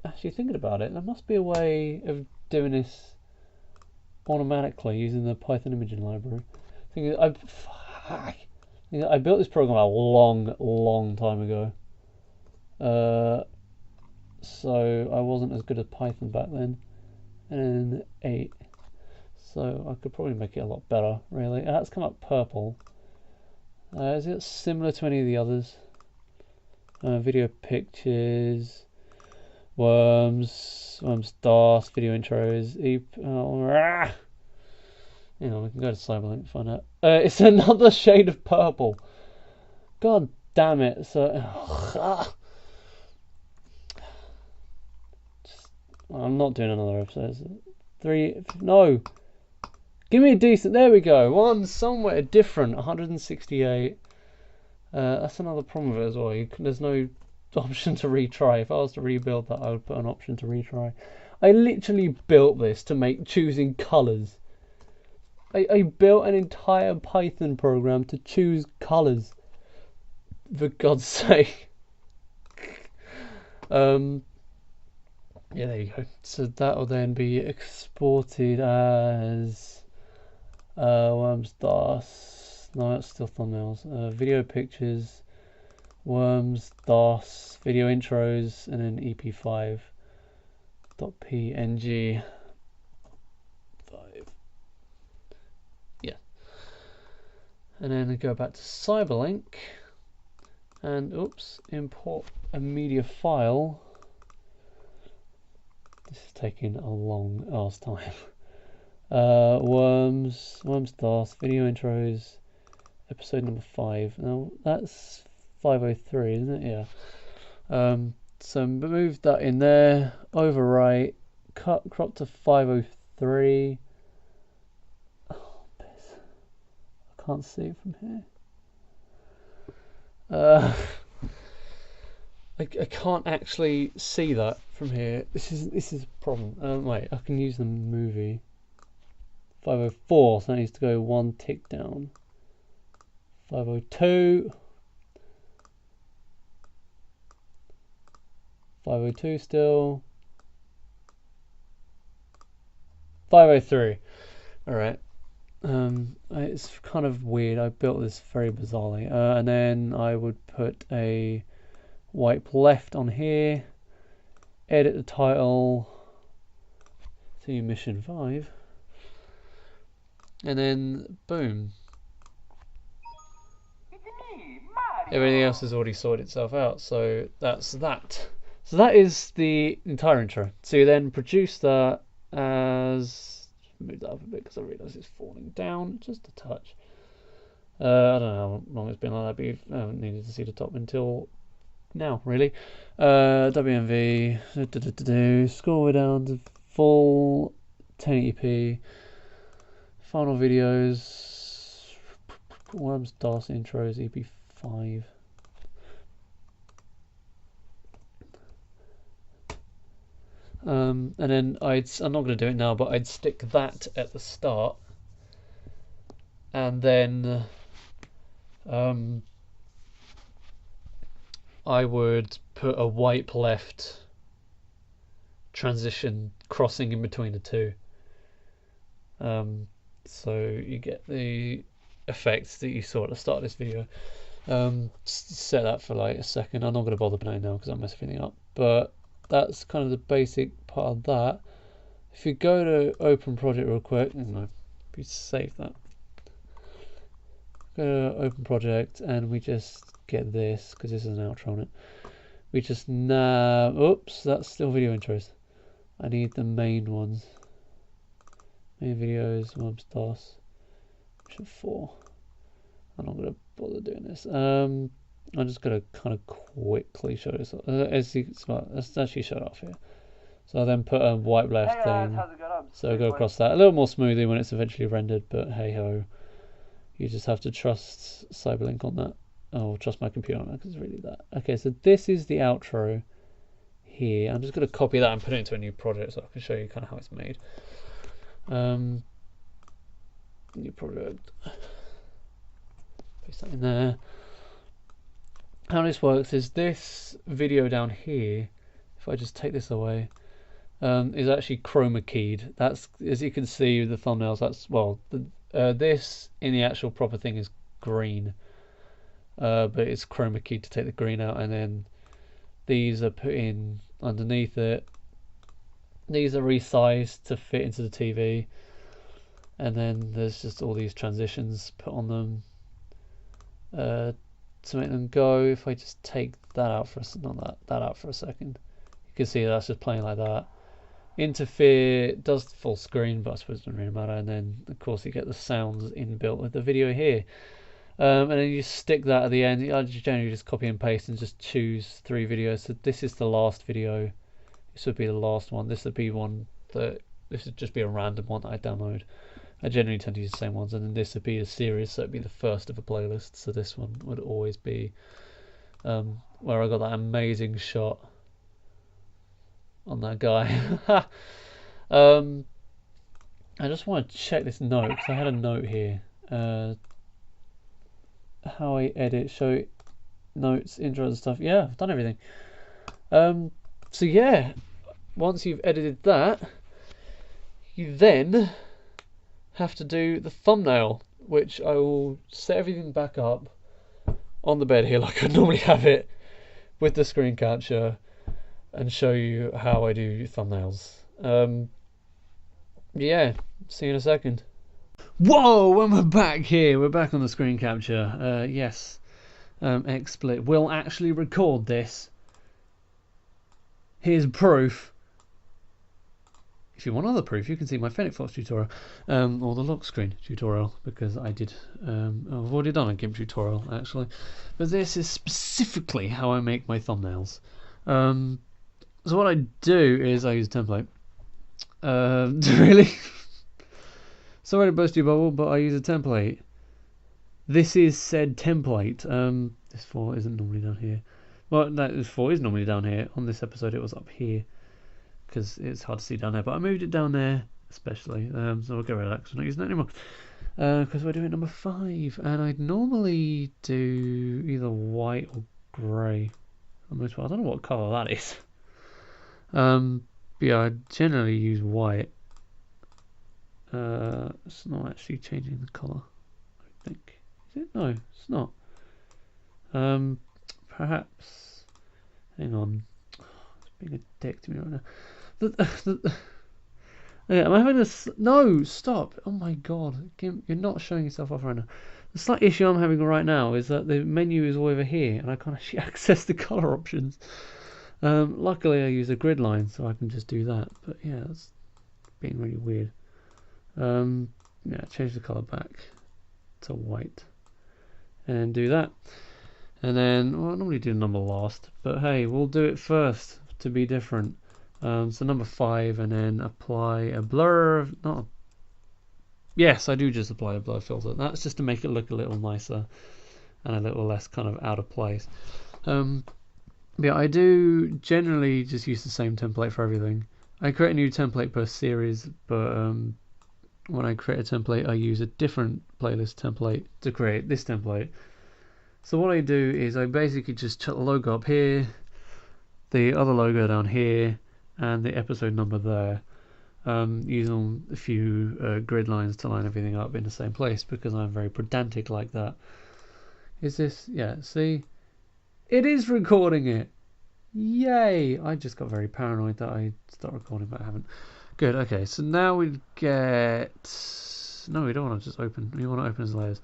Actually, thinking about it, there must be a way of doing this automatically using the Python imaging library. I built this program a long time ago. So I wasn't as good at Python back then. And 8. So I could probably make it a lot better, really. That's come up purple. Is it similar to any of the others? Video pictures, Worms, DOS, video intros, you know, we can go to Cyberlink and find out. It's another shade of purple. God damn it. So I'm not doing another episode. 3, no. Give me a decent, there we go. One somewhere different, 168. That's another problem with it as well. There's no option to retry. If I was to rebuild that, I would put an option to retry. I literally built this to make choosing colors. I built an entire Python program to choose colors. For God's sake. Yeah, there you go. So that will then be exported as Worms DOS. No, that's still thumbnails. Video pictures, Worms DOS, video intros, and then EP5.png. 5. Yeah. And then I go back to Cyberlink and oops, import a media file. This is taking a long ass time. Worms DOS, video intros, episode number 5. Now that's 503, isn't it? Yeah. So move that in there, overwrite, crop to 503. Oh, piss. I can't see it from here. I can't actually see that from here. This is a problem. Wait, I can use the movie. 504, so that needs to go 1 tick down. 502. 502 still. 503. Alright. It's kind of weird. I built this very bizarrely. And then I would put a wipe left on here, edit the title to Mission 5, and then boom. Everything else has already sorted itself out, so that's that. So that is the entire intro. So you then produce that as... Move that up a bit because I realise it's falling down just a touch. I don't know how long it's been like that, but I haven't needed to see the top until now, really. WMV, scroll way down to full 1080p. Final videos, Worms DOS intros, EP5. And then I'm not going to do it now, but I'd stick that at the start, and then I would put a wipe left transition crossing in between the two. So you get the effects that you saw at the start of this video. Set that for like a second. I'm not going to bother playing now because I'll mess everything up. But that's kind of the basic part of that. If you go to open project real quick, we save that. Go to open project and we just get this because this is an outro on it. We just oops, that's still video intros. I need the main ones. Main videos, Worms DOS, Mission 4. I'm not going to bother doing this. I'm just going to kind of quickly show this. Let's actually show it off here. So I then put a wipe left thing. So go across that. A little more smoothly when it's eventually rendered, but hey ho. You just have to trust Cyberlink on that. Oh, trust my computer on that because it's really that. Okay, so this is the outro here. I'm just going to copy that and put it into a new project so I can show you kind of how it's made. New project. Paste that in there. How this works is this video down here, if I just take this away, is actually chroma keyed. That's, as you can see with the thumbnails, that's, well, this in the actual proper thing is green, but it's chroma keyed to take the green out, and then these are put in underneath it. These are resized to fit into the TV, and then there's just all these transitions put on them to make them go. If I just take that out for that out for a second, you can see that's just playing like that. Interfere does full screen, but I suppose it doesn't really matter. And then of course you get the sounds inbuilt with the video here. And then you stick that at the end. I generally just copy and paste and just choose 3 videos. So this is the last video. This would be the last one. This would be one that, this would just be a random one that I download. I generally tend to use the same ones, and then this would be a series, so it'd be the first of a playlist. So this one would always be where I got that amazing shot on that guy. I just want to check this note because I had a note here. How I edit, show notes, intros and stuff. Yeah, I've done everything. So yeah, once you've edited that, you then have to do the thumbnail, which I will set everything back up on the bed here like I normally have it with the screen capture and show you how I do thumbnails. Yeah, see you in a second. Whoa, when we're back here, we're back on the screen capture. Yes, XSplit will actually record this. Here's proof. If you want other proof, you can see my Fennec Fox tutorial, or the lock screen tutorial, because I did, I've already done a GIMP tutorial actually, but this is specifically how I make my thumbnails. So what I do is I use a template. Really? Sorry to burst your bubble, but I use a template. This is said template. This 4 isn't normally down here. Well, this 4 is normally down here. On this episode it was up here, because it's hard to see down there, but I moved it down there especially, so I'll get rid of that because I'm not using it anymore, because we're doing number 5, and I'd normally do either white or grey. I don't know what colour that is. Yeah, I generally use white. It's not actually changing the colour, I think. Is it? No, it's not. Perhaps. Hang on. It's being a dick to me right now. Okay, am I having this? No, stop! Oh my god, Kim, you're not showing yourself off right now. The slight issue I'm having right now is that the menu is all over here, and I can't actually access the color options. Luckily, I use a grid line, so I can just do that. But yeah, it's being really weird. Yeah, change the color back to white, and do that. And then, well, I normally do number last, but hey, we'll do it first to be different. So number 5, and then apply a blur. Yes, I do just apply a blur filter. That's just to make it look a little nicer and a little less kind of out of place. Yeah, I do generally just use the same template for everything. I create a new template per series, but when I create a template, I use a different playlist template to create this template. So what I do is I basically just chuck the logo up here, the other logo down here, and the episode number there, using a few grid lines to line everything up in the same place because I'm very pedantic like that. Is this? Yeah, see? It is recording it! Yay! I just got very paranoid that I start recording, but I haven't. Good, okay, so now we get... No, we don't want to just open. We want to open as layers.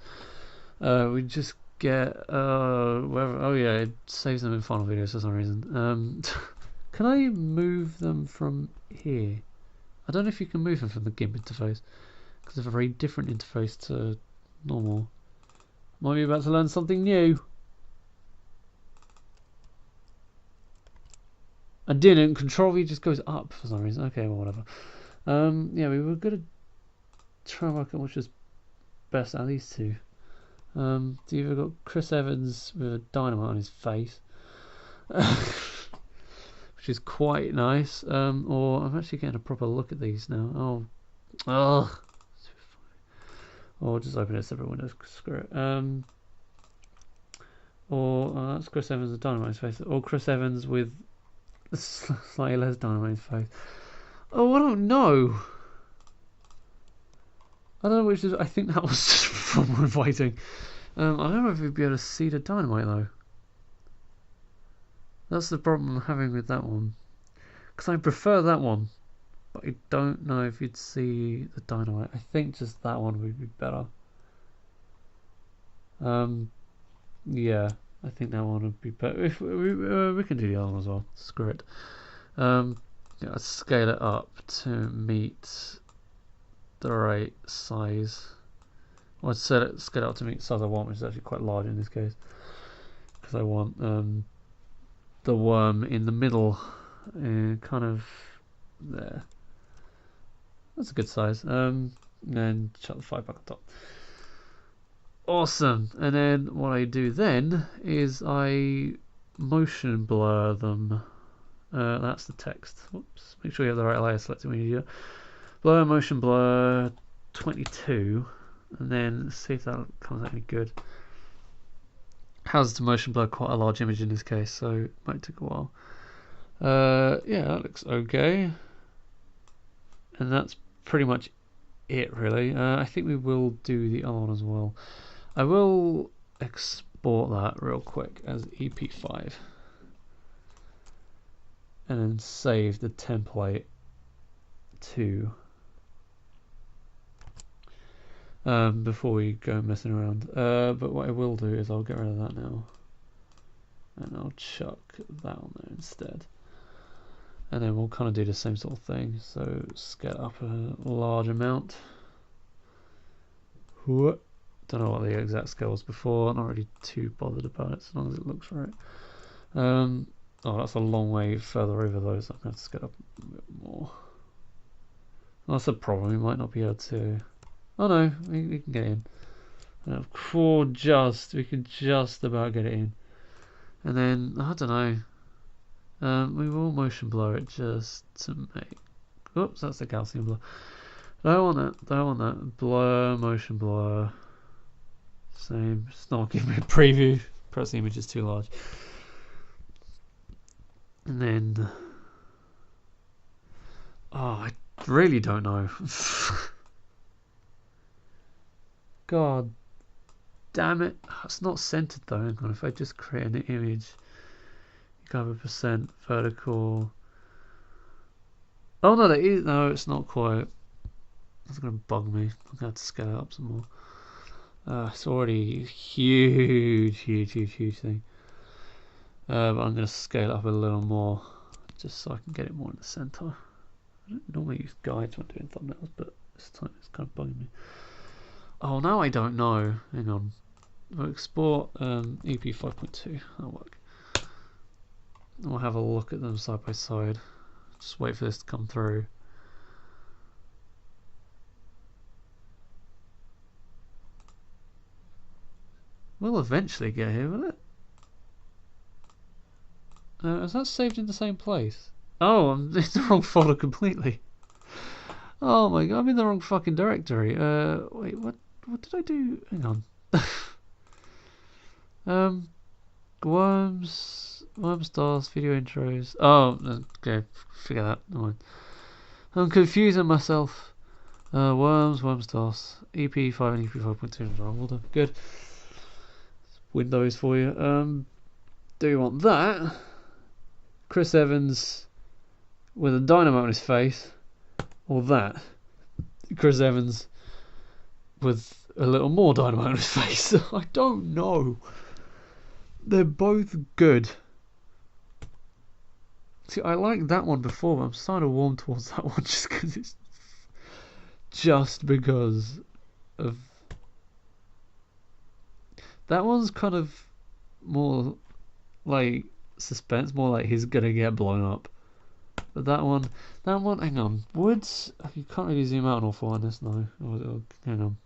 We just get... wherever... Oh yeah, it saves them in final videos for some reason. Can I move them from here? I don't know if you can move them from the GIMP interface, because it's a very different interface to normal. Might be about to learn something new. I didn't. Control V just goes up for some reason. Okay, well, whatever. Yeah, we were going to try and work out which is best out of these two. So you've got Chris Evans with a dynamite on his face. Which is quite nice. Or I'm actually getting a proper look at these now. Oh, or just open a separate window. Screw it. Or that's Chris Evans with dynamite on his face. Or Chris Evans with slightly less dynamite on his face. Oh, I don't know. I don't know which is. I think that was just from waiting. I don't know if we'd be able to see the dynamite though. That's the problem I'm having with that one. Because I prefer that one. But I don't know if you'd see the dynamite. I think just that one would be better. Yeah, I think that one would be better. If we can do the other one as well. Screw it. Yeah, let's scale it up to meet the right size. Well, I'd scale it up to meet the size I want, which is actually quite large in this case. Because I want the worm in the middle, kind of there. That's a good size. And then shut the 5 back on top. Awesome. And then what I do then is I motion blur them. That's the text. Whoops. Make sure you have the right layer selected when you do it. Blur, motion blur 22, and then see if that comes out any good. Has the motion blur quite a large image in this case, so it might take a while. Yeah, that looks okay. And that's pretty much it, really. I think we will do the other one as well. I will export that real quick as EP5. And then save the template to before we go messing around. But what I will do is I'll get rid of that now. And I'll chuck that on there instead. And then we'll kind of do the same sort of thing. So scale up a large amount. Don't know what the exact scale was before. I'm not really too bothered about it as long as it looks right. Oh, that's a long way further over those. I'm going to have to scale up a bit more. Well, that's a problem. We might not be able to. Oh no, we can get in. We can just about get it in. And then I don't know. We will motion blur it just to make. Oops, that's the Gaussian blur. Don't want that. Blur, motion blur. Same. It's not giving me a preview. Perhaps the image is too large. And then. Oh, I really don't know. God damn it. It's not centered though. Hang on, if I just create an image, you can have a percent vertical. Oh no, that is, no, it's not quite. That's gonna bug me. I'm gonna have to scale it up some more. It's already a huge thing. But I'm gonna scale it up a little more, just so I can get it more in the center. I don't normally use guides when doing thumbnails, but this time it's kind of bugging me. Oh, now I don't know. Hang on. We'll export EP 5.2. That'll work. And we'll have a look at them side by side. Just wait for this to come through. We'll eventually get here, will it? Is that saved in the same place? Oh, I'm in the wrong folder completely. Oh my god, I'm in the wrong fucking directory. Wait, what did I do? Hang on. Worms, stars, video intros. Oh, okay, figure that. Never mind. I'm confusing myself. Worms, stars, EP5 and EP5.2 in the wrong order. Good. Windows for you. Do you want that? Chris Evans with a dynamite on his face, or that? Chris Evans with a little more dynamite on his face. I don't know. They're both good. See, I liked that one before, but I'm starting to warm towards that one just because of that one's kind of more like suspense, more like he's gonna get blown up. But that one, hang on, woods. You can't really zoom out an awful lot on this now. Hang on.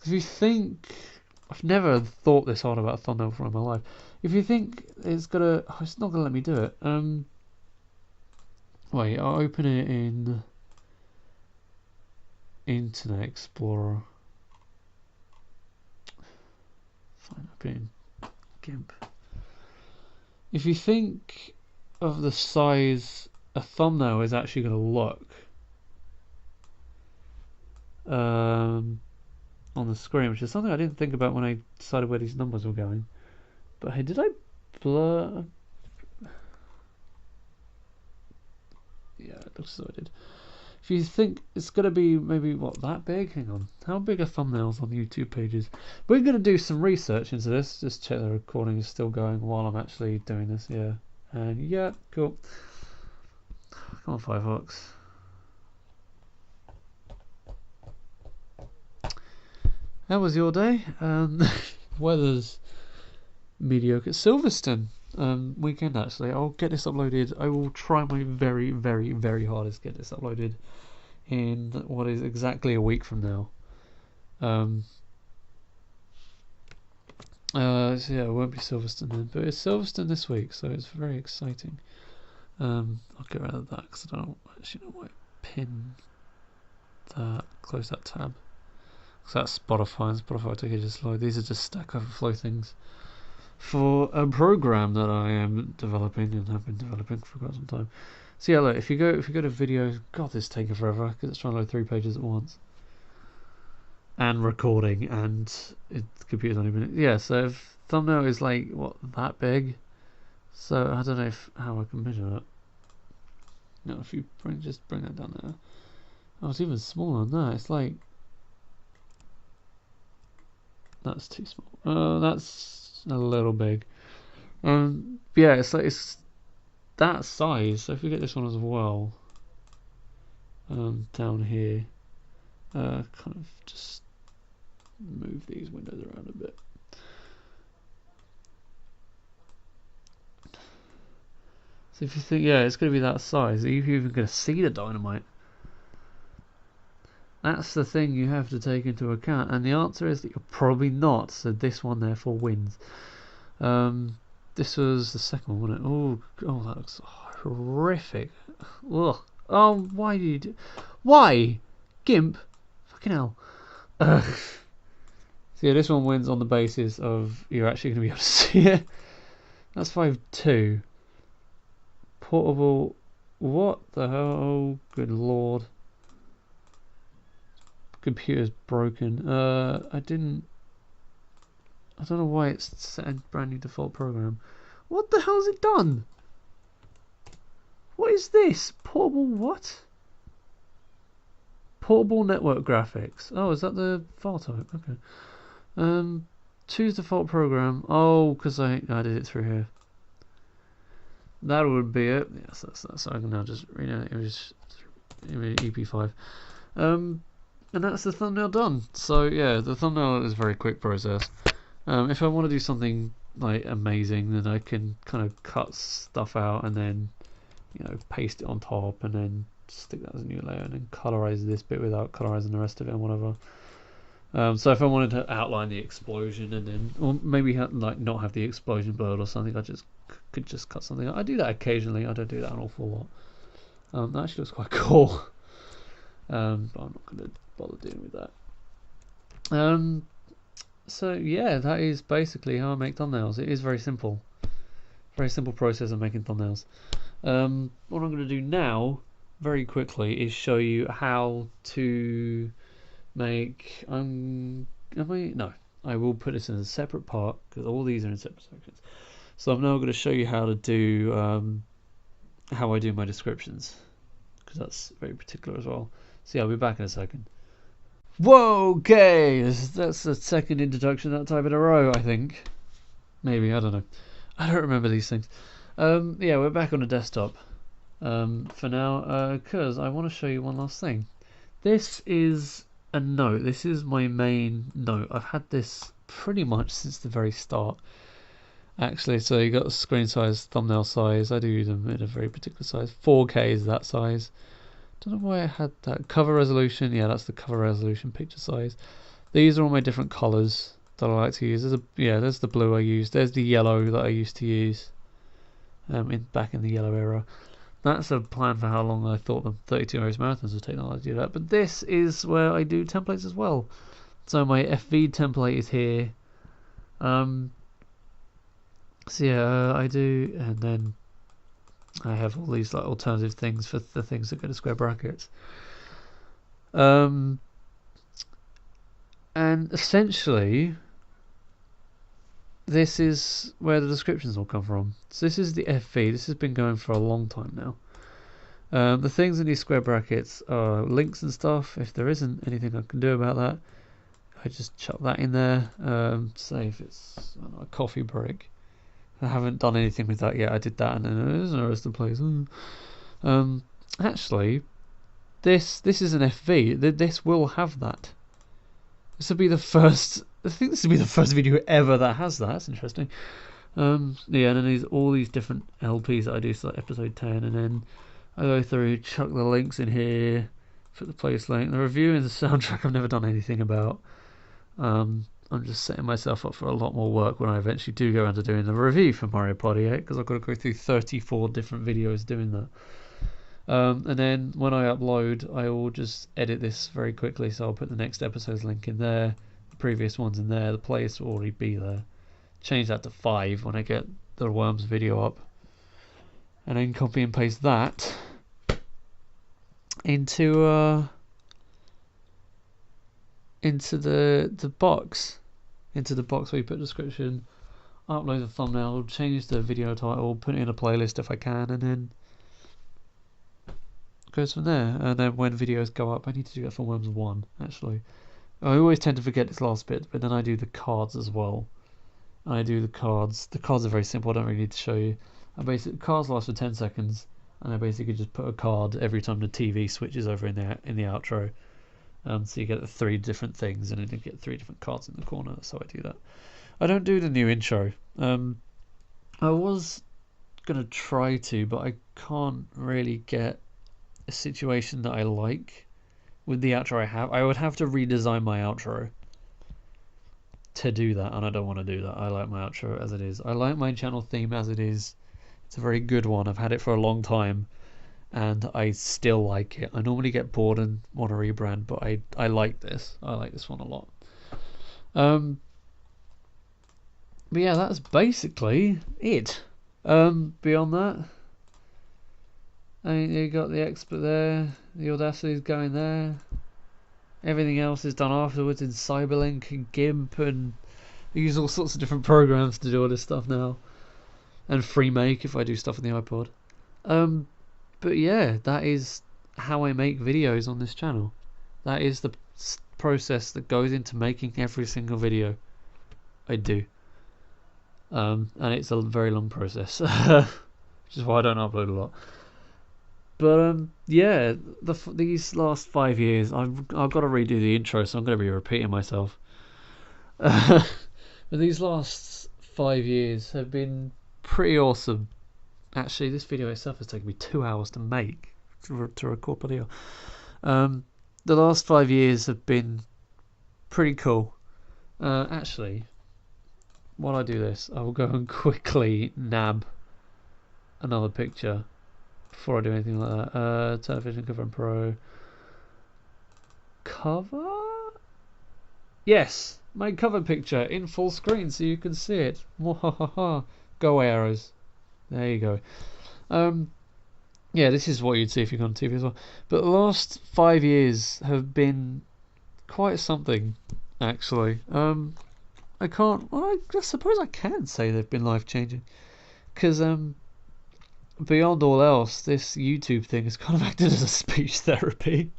If you think, I've never thought this hard about a thumbnail before in my life. If you think it's gonna, oh, it's not gonna let me do it. Wait, I'll open it in Internet Explorer. Fine, I'll put it in GIMP. If you think of the size a thumbnail is actually going to look on the screen, which is something I didn't think about when I decided where these numbers were going. But hey, did I blur? Yeah, it looks as though I did. If you think it's going to be maybe, what, that big? Hang on. How big are thumbnails on YouTube pages? We're going to do some research into this. Just check the recording is still going while I'm actually doing this. Yeah. And yeah, cool. Come on, Firefox. How was your day? Weather's mediocre. Silverstone weekend, actually. I'll get this uploaded. I will try my very hardest to get this uploaded in what is exactly a week from now. So yeah, it won't be Silverstone then, but it's Silverstone this week, so it's very exciting. I'll get rid of that because I don't actually know why I pin that. Close that tab. So that's Spotify, and Spotify took ages to load. These are just Stack Overflow things for a program that I am developing and have been developing for quite some time. So yeah, look, if you go to videos, God, this is taking forever because it's trying to load 3 pages at once, and recording, and the computer's only been, yeah. So if thumbnail is like what, that big, so I don't know how I can measure that. No, if you just bring that down there. Oh, it's even smaller than that. It's like, that's too small. That's a little big. Yeah, it's like it's that size. So if we get this one as well, down here, kind of just move these windows around a bit. So if you think, yeah, it's going to be that size, are you even going to see the dynamite? That's the thing you have to take into account, and the answer is that you're probably not. So this one therefore wins. This was the second one, wasn't it? Oh, that looks horrific. Ugh. Oh, why did you do? Why? GIMP? Fucking hell. So yeah, this one wins on the basis of you're actually going to be able to see it. That's 5.2. Portable. What the hell? Oh, good lord. computer's broken. I don't know why it's set a brand new default program. What the hell's it done? What is this? Portable what? Portable network graphics. Oh, is that the file type? Okay. Choose default program. Oh, because I did it through here. That would be it. Yes, that's. So I can now just rename it. It was EP5. And that's the thumbnail done. So yeah, the thumbnail is a very quick process. If I want to do something like amazing, then I can kind of cut stuff out and then, you know, paste it on top and then stick that as a new layer and then colorize this bit without colorizing the rest of it and whatever. So if I wanted to outline the explosion and then, or maybe like not have the explosion blurred or something, I just could just cut something out. I do that occasionally. I don't do that an awful lot. That actually looks quite cool. But I'm not going to bother dealing with that. So yeah, that is basically how I make thumbnails. It is very simple. Very simple process of making thumbnails. What I'm going to do now, very quickly, is show you how to make. I will put this in a separate part because all these are in separate sections. So I'm now going to show you how to do how I do my descriptions, because that's very particular as well. So yeah, I'll be back in a second. Whoa, okay, that's the second introduction that time in a row, I think. Maybe, I don't know. I don't remember these things. Yeah, we're back on the desktop for now, because I want to show you one last thing. This is a note. This is my main note. I've had this pretty much since the very start, actually. So you got the screen size, thumbnail size. I do them in a very particular size. 4K is that size. Don't know why I had that. Cover resolution, yeah, that's the cover resolution. Picture size. These are all my different colours that I like to use. There's the blue I use. There's the yellow that I used to use back in the yellow era. That's a plan for how long I thought the 32 Race Marathons would take to do that. But this is where I do templates as well. So my FV template is here. So yeah, I do, and then I have all these like alternative things for the things that go to square brackets. And essentially, this is where the descriptions will come from. So this is the FV. This has been going for a long time now. The things in these square brackets are links and stuff. If there isn't anything I can do about that, I just chuck that in there. Say if it's, I don't know, a coffee break. I haven't done anything with that yet. I did that and then there's the rest of the place. Actually, this is an FV. This will have that. This will be the first. I think this will be the first video ever that has that. That's interesting. Yeah, and then there's all these different LPs that I do, so like episode 10, and then I go through, chuck the links in here, put the place link. The review and the soundtrack I've never done anything about. I'm just setting myself up for a lot more work when I eventually do go around to doing the review for Mario Party 8, because I've got to go through 34 different videos doing that. And then when I upload, I will just edit this very quickly, so I'll put the next episode's link in there, the previous ones in there, the playlist will already be there. Change that to 5 when I get the Worms video up, and then copy and paste that into the box. Into the box where you put description, upload the thumbnail, change the video title, put it in a playlist if I can, and then it goes from there. And then when videos go up, I need to do that for Worms 1 actually. I always tend to forget this last bit, but then I do the cards as well. I do the cards. The cards are very simple, I don't really need to show you. Cards last for 10 seconds, and I basically just put a card every time the TV switches over in the outro. So you get the 3 different things, and then you get 3 different cards in the corner. So I do that. I don't do the new intro. I was gonna try to, but I can't really get a situation that I like with the outro I have. I would have to redesign my outro to do that, and I don't want to do that. I like my outro as it is. I like my channel theme as it is. It's a very good one. I've had it for a long time, and I still like it. I normally get bored and want to rebrand, but I like this. I like this one a lot. But yeah, that's basically it. Beyond that, I mean, you got the expert there, the Audacity's going there. Everything else is done afterwards in Cyberlink and GIMP, and I use all sorts of different programs to do all this stuff now. And FreeMake if I do stuff on the iPod. But yeah, that is how I make videos on this channel. That is the process that goes into making every single video I do. And it's a very long process, which is why I don't upload a lot. But yeah, these last 5 years, I've got to redo the intro, so I'm going to be repeating myself. But these last 5 years have been pretty awesome. Actually, this video itself has taken me 2 hours to make, to record video. The last 5 years have been pretty cool. Actually, while I do this, I will go and quickly nab another picture before I do anything like that. Television cover and pro. Cover? Yes, my cover picture in full screen so you can see it. Go away, arrows. There you go. Yeah, this is what you'd see if you're on TV as well. But the last 5 years have been quite something, actually. I can't. Well, I suppose I can say they've been life changing, because beyond all else, this YouTube thing has kind of acted as a speech therapy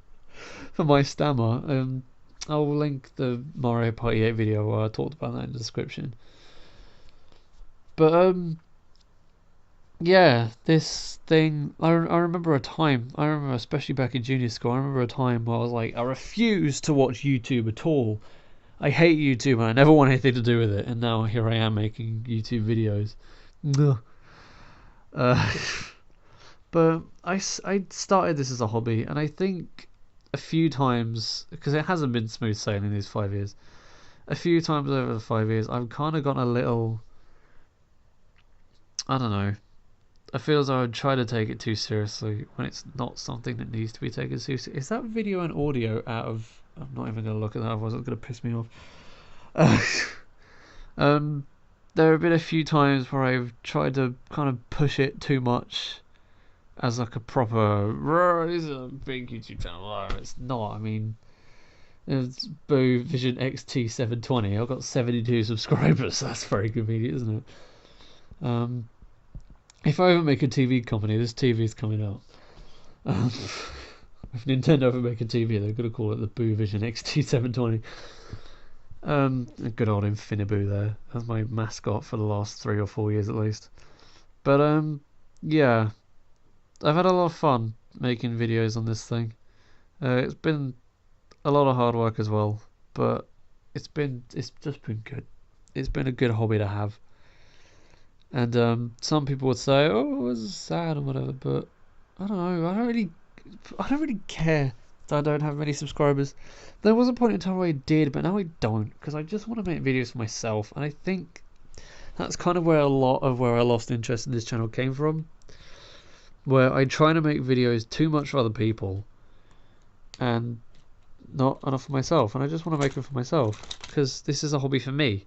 for my stammer. I'll link the Mario Party 8 video where I talked about that in the description. But yeah, this thing, I remember a time, especially back in junior school, I remember a time where I was like, I refuse to watch YouTube at all. I hate YouTube and I never want anything to do with it. And now here I am making YouTube videos. But I started this as a hobby, and I think a few times, because it hasn't been smooth sailing these 5 years, a few times over the 5 years, I've kind of gotten a little, I don't know, I feel as though I'd try to take it too seriously when it's not something that needs to be taken seriously. Is that video and audio out of... I'm not even going to look at that, otherwise it's going to piss me off. There have been a few times where I've tried to kind of push it too much as like a proper... This is a big YouTube channel. It's not, I mean... It's Boo Vision XT720. I've got 72 subscribers. That's very convenient, isn't it? If I ever make a TV company, this TV is coming out. If Nintendo ever make a TV, they're going to call it the Boo Vision XT720. A good old Infiniboo there. That's my mascot for the last 3 or 4 years at least. But yeah, I've had a lot of fun making videos on this thing. It's been a lot of hard work as well, but it's just been good. It's been a good hobby to have. And some people would say, "Oh, it's sad or whatever," but I don't know. I don't really care that I don't have many subscribers. There was a point in time where I did, but now I don't, because I just want to make videos for myself. And I think that's kind of where a lot of where I lost interest in this channel came from, where I try to make videos too much for other people and not enough for myself. And I just want to make them for myself, because this is a hobby for me.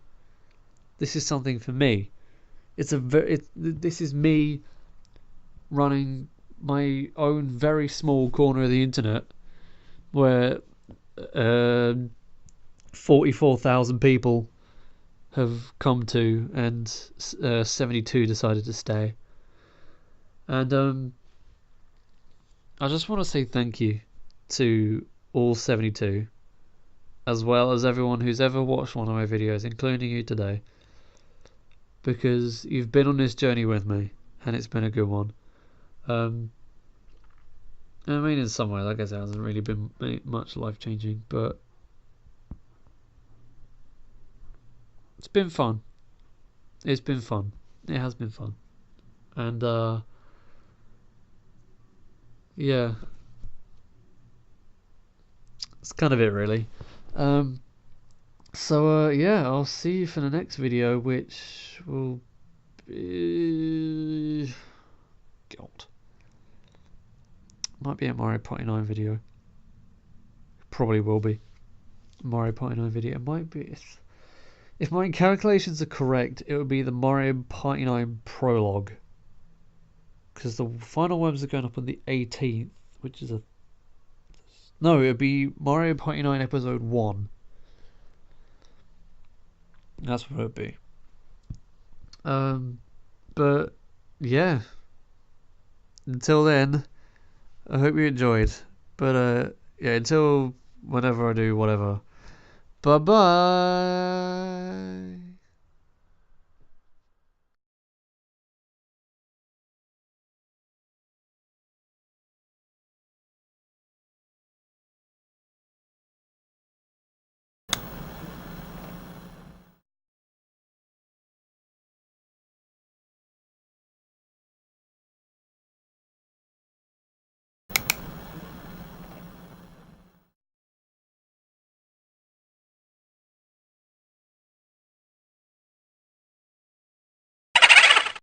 This is something for me. This is me running my own very small corner of the internet, where 44,000 people have come to, and 72 decided to stay. And I just want to say thank you to all 72, as well as everyone who's ever watched one of my videos, including you today, because you've been on this journey with me, and it's been a good one. I mean, in some way, like I said, it hasn't really been much life-changing, but it's been fun. It's been fun. It has been fun. And, yeah. That's kind of it, really. So, yeah, I'll see you for the next video, which will be... God. Might be a Mario Party 9 video. Probably will be. Mario Party 9 video. It might be... If my calculations are correct, it would be the Mario Party 9 prologue. Because the final ones are going up on the 18th, which is a No, it'd be Mario Party 9 Episode 1. That's what it'd be. But yeah. Until then, I hope you enjoyed. But yeah, until whenever I do whatever. Bye bye.